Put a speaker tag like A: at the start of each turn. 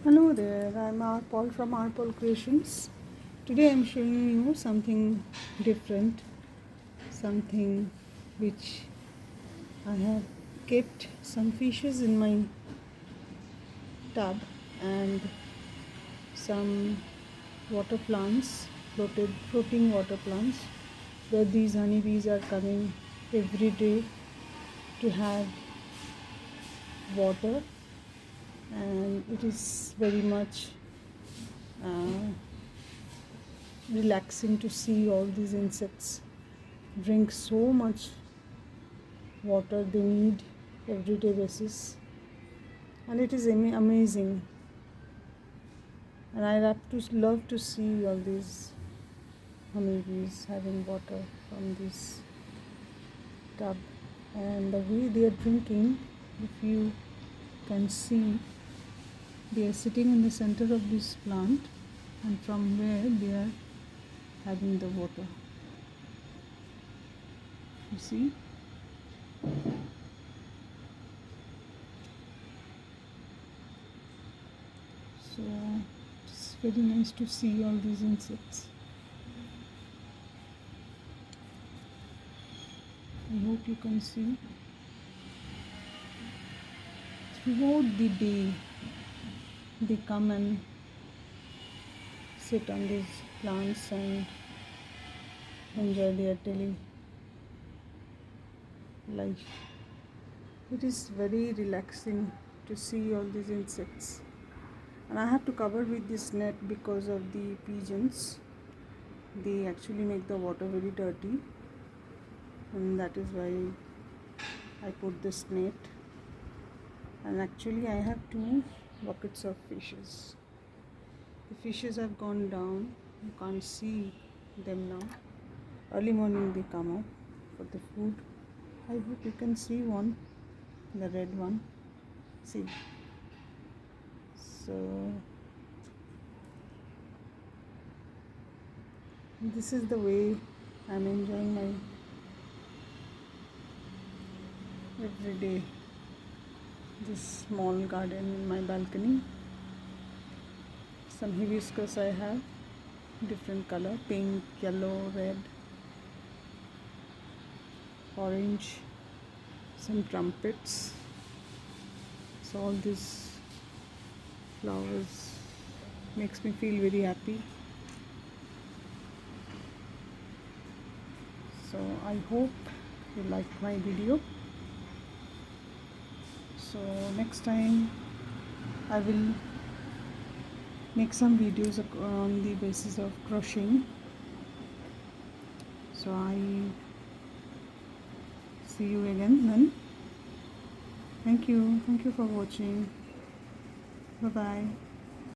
A: Hello there, I'm Paul from Rpaulcreations. Today I'm showing you something different, something which I have kept some fishes in my tub and some water plants, floating water plants, where these honeybees are coming every day to have water, and it is very much uh, relaxing to see all these insects drink so much water they need everyday basis, and it is amazing, and I love to see all these honeybees having water from this tub, and the way they are drinking, if you can see, they are sitting in the center of this plant, and from where they are having the water, you see. So it's very nice to see all these insects. I hope you can see. Throughout the day, they come and sit on these plants and enjoy their daily life. It is very relaxing to see all these insects. And I have to cover with this net because of the pigeons. They actually make the water very dirty, and that is why I put this net. And actually I have 2 buckets of fishes. The fishes have gone down. You can't see them now. Early morning they come up for the food. I hope you can see one, the red one. See. So this is the way I'm enjoying my everyday, this small garden in my balcony. Some hibiscus I have, different color, pink, yellow, red, orange, some trumpets. So all these flowers makes me feel very happy. So I hope you like my video. So next time I will make some videos on the basis of crocheting. So I see you again then. Thank you for watching. Bye bye.